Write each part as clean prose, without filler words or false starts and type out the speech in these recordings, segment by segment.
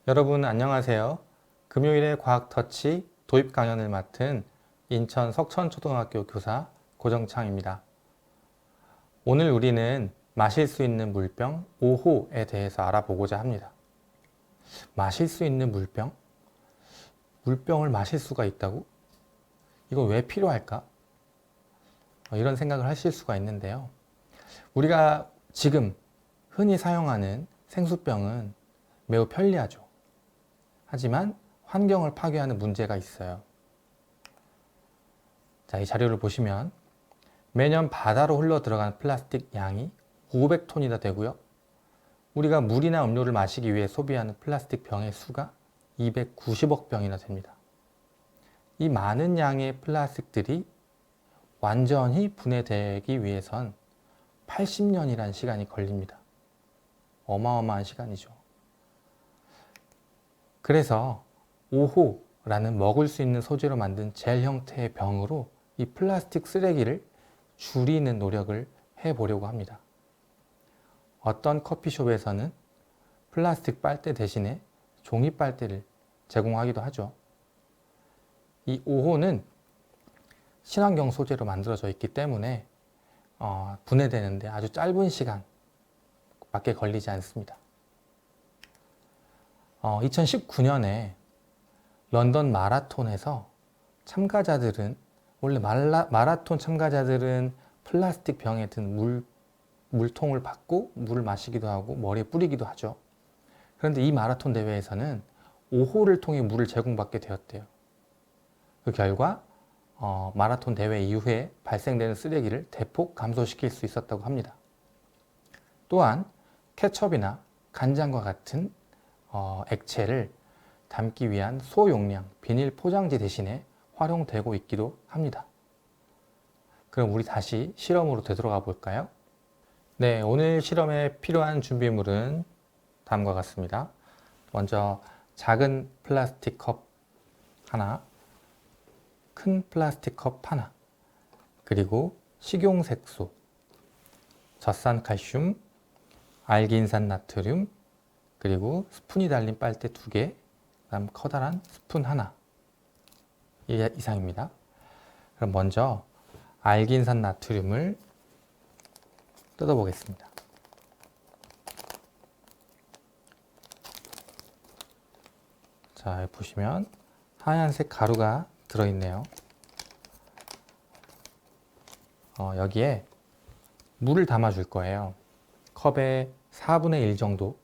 여러분 안녕하세요. 금요일에 과학터치 도입 강연을 맡은 인천 석천초등학교 교사 고정창입니다. 오늘 우리는 마실 수 있는 물병 5호에 대해서 알아보고자 합니다. 마실 수 있는 물병? 물병을 마실 수가 있다고? 이거 왜 필요할까? 이런 생각을 하실 수가 있는데요. 우리가 지금 흔히 사용하는 생수병은 매우 편리하죠. 하지만 환경을 파괴하는 문제가 있어요. 자, 이 자료를 보시면 매년 바다로 흘러 들어가는 플라스틱 양이 500톤이나 되고요. 우리가 물이나 음료를 마시기 위해 소비하는 플라스틱 병의 수가 290억 병이나 됩니다. 이 많은 양의 플라스틱들이 완전히 분해되기 위해선 80년이라는 시간이 걸립니다. 어마어마한 시간이죠. 그래서 5호라는 먹을 수 있는 소재로 만든 젤 형태의 병으로 이 플라스틱 쓰레기를 줄이는 노력을 해보려고 합니다. 어떤 커피숍에서는 플라스틱 빨대 대신에 종이 빨대를 제공하기도 하죠. 이 5호는 친환경 소재로 만들어져 있기 때문에 분해되는데 아주 짧은 시간밖에 걸리지 않습니다. 2019년에 런던 마라톤에서 참가자들은 원래 마라톤 참가자들은 플라스틱 병에 든 물통을 받고 물을 마시기도 하고 머리에 뿌리기도 하죠. 그런데 이 마라톤 대회에서는 5호를 통해 물을 제공받게 되었대요. 그 결과 마라톤 대회 이후에 발생되는 쓰레기를 대폭 감소시킬 수 있었다고 합니다. 또한 케첩이나 간장과 같은 액체를 담기 위한 소용량 비닐 포장지 대신에 활용되고 있기도 합니다. 그럼 우리 다시 실험으로 되돌아가 볼까요? 네, 오늘 실험에 필요한 준비물은 다음과 같습니다. 먼저 작은 플라스틱 컵 하나, 큰 플라스틱 컵 하나, 그리고 식용색소, 젖산칼슘, 알긴산 나트륨, 그리고 스푼이 달린 빨대 2개, 그다음 커다란 스푼 하나 이상입니다. 그럼 먼저 알긴산 나트륨을 뜯어보겠습니다. 자, 여기 보시면 하얀색 가루가 들어있네요. 여기에 물을 담아줄 거예요. 컵에 4분의 1 정도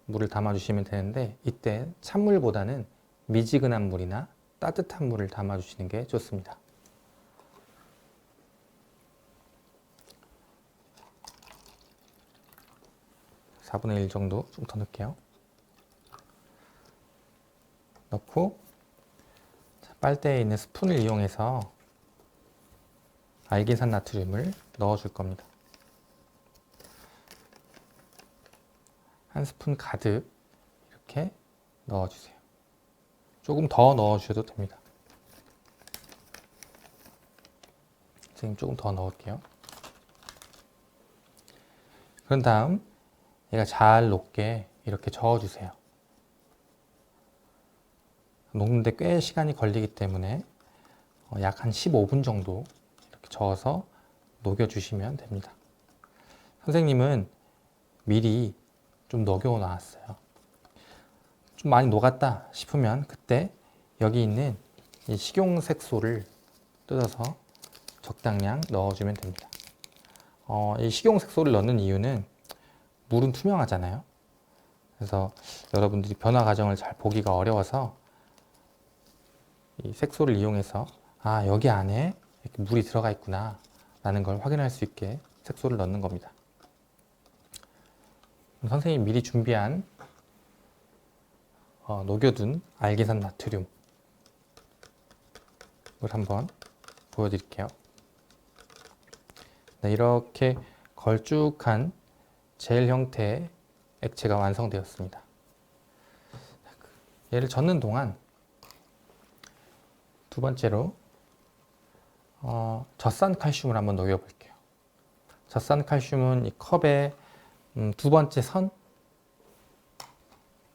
물을 담아주시면 되는데 이때 찬물보다는 미지근한 물이나 따뜻한 물을 담아주시는 게 좋습니다. (4분의 1) 정도 좀 더 넣을게요. 넣고 빨대에 있는 스푼을 이용해서 알긴산 나트륨을 넣어줄 겁니다. 한 스푼 가득 이렇게 넣어주세요. 조금 더 넣어주셔도 됩니다. 지금 조금 더 넣을게요. 그런 다음 얘가 잘 녹게 이렇게 저어주세요. 녹는데 꽤 시간이 걸리기 때문에 약 한 15분 정도 이렇게 저어서 녹여주시면 됩니다. 선생님은 미리 좀 녹여 놨어요. 좀 많이 녹았다 싶으면 그때 여기 있는 이 식용색소를 뜯어서 적당량 넣어주면 됩니다. 이 식용색소를 넣는 이유는 물은 투명하잖아요. 그래서 여러분들이 변화 과정을 잘 보기가 어려워서 이 색소를 이용해서 여기 안에 이렇게 물이 들어가 있구나 라는 걸 확인할 수 있게 색소를 넣는 겁니다. 선생님이 미리 준비한 녹여둔 알긴산 나트륨을 한번 보여드릴게요. 네, 이렇게 걸쭉한 젤 형태의 액체가 완성되었습니다. 얘를 젓는 동안 두 번째로 젖산칼슘을 한번 녹여볼게요. 젖산칼슘은 이 컵에 두 번째 선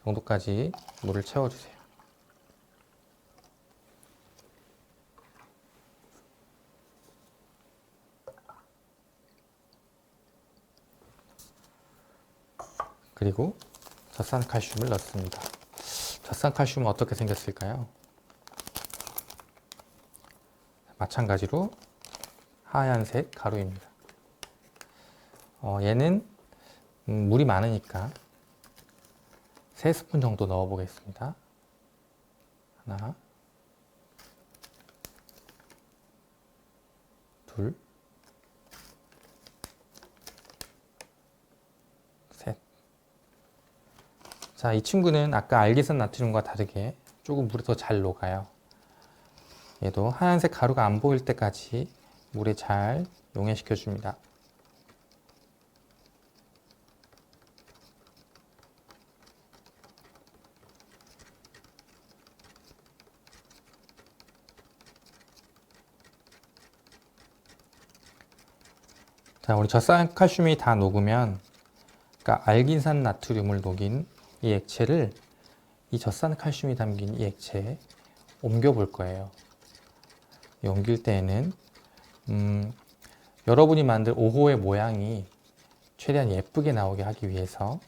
정도까지 물을 채워주세요. 그리고 젖산칼슘을 넣습니다. 젖산칼슘은 어떻게 생겼을까요? 마찬가지로 하얀색 가루입니다. 얘는 물이 많으니까 3스푼 정도 넣어 보겠습니다. 하나, 둘, 셋. 자, 이 친구는 아까 알기산 나트륨과 다르게 조금 물에 더 잘 녹아요. 얘도 하얀색 가루가 안 보일 때까지 물에 잘 용해시켜 줍니다. 자, 우리 젖산칼슘이 다 녹으면, 그러니까 알긴산 나트륨을 녹인 이 액체를 이 젖산칼슘이 담긴 이 액체에 옮겨 볼 거예요. 옮길 때에는 여러분이 만들 5호의 모양이 최대한 예쁘게 나오게 하기 위해서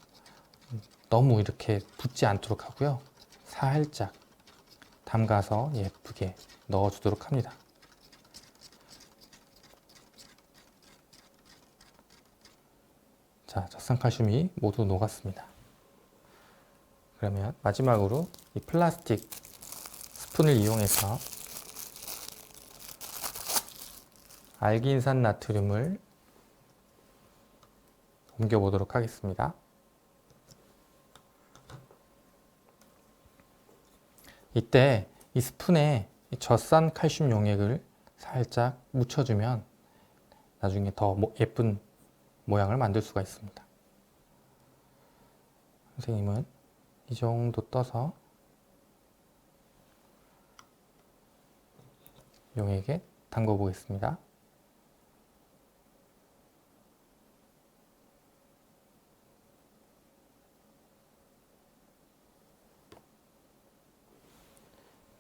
너무 이렇게 붙지 않도록 하고요. 살짝 담가서 예쁘게 넣어주도록 합니다. 자, 젖산칼슘이 모두 녹았습니다. 그러면 마지막으로 이 플라스틱 스푼을 이용해서 알긴산 나트륨을 옮겨 보도록 하겠습니다. 이때 이 스푼에 이 젖산칼슘 용액을 살짝 묻혀주면 나중에 더 예쁜 모양을 만들 수가 있습니다. 선생님은 이 정도 떠서 용액에 담궈 보겠습니다.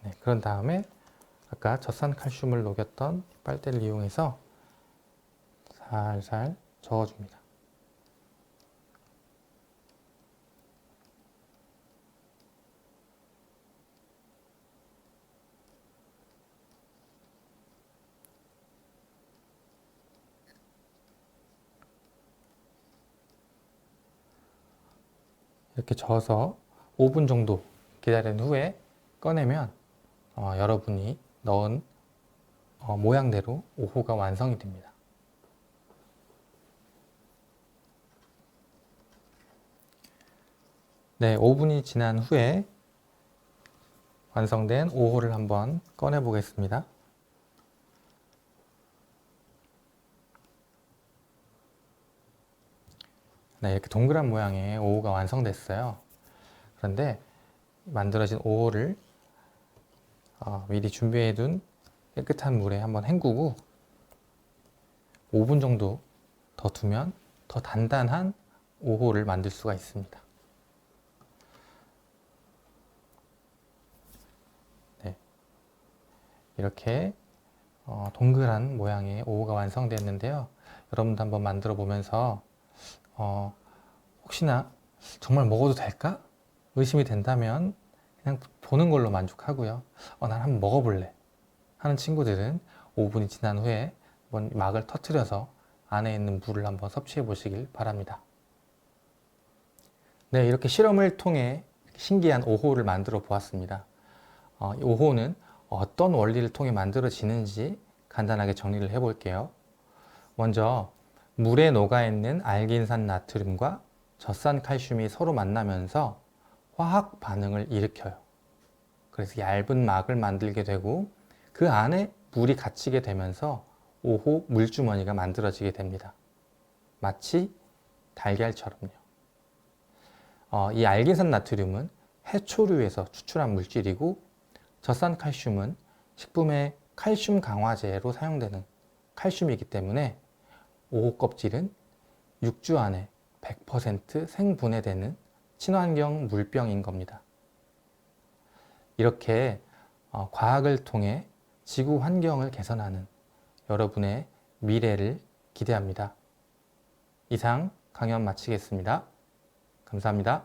네, 그런 다음에 아까 젖산칼슘을 녹였던 빨대를 이용해서 살살 저어줍니다. 이렇게 저어서 5분 정도 기다린 후에 꺼내면 여러분이 넣은 모양대로 5호가 완성이 됩니다. 네, 5분이 지난 후에 완성된 5호를 한번 꺼내 보겠습니다. 네, 이렇게 동그란 모양의 5호가 완성됐어요. 그런데 만들어진 5호를 미리 준비해둔 깨끗한 물에 한번 헹구고 5분 정도 더 두면 더 단단한 5호를 만들 수가 있습니다. 네, 이렇게 동그란 모양의 5호가 완성됐는데요. 여러분도 한번 만들어 보면서 혹시나 정말 먹어도 될까? 의심이 된다면 그냥 보는 걸로 만족하고요. 난 한번 먹어볼래 하는 친구들은 5분이 지난 후에 한번 막을 터트려서 안에 있는 물을 한번 섭취해 보시길 바랍니다. 네, 이렇게 실험을 통해 신기한 5호를 만들어 보았습니다. 5호는 어떤 원리를 통해 만들어지는지 간단하게 정리를 해 볼게요. 먼저 물에 녹아있는 알긴산 나트륨과 젖산칼슘이 서로 만나면서 화학 반응을 일으켜요. 그래서 얇은 막을 만들게 되고 그 안에 물이 갇히게 되면서 5호 물주머니가 만들어지게 됩니다. 마치 달걀처럼요. 이 알긴산 나트륨은 해초류에서 추출한 물질이고 젖산칼슘은 식품의 칼슘 강화제로 사용되는 칼슘이기 때문에 5호 껍질은 육주 안에 100% 생분해되는 친환경 물병인 겁니다. 이렇게 과학을 통해 지구 환경을 개선하는 여러분의 미래를 기대합니다. 이상 강연 마치겠습니다. 감사합니다.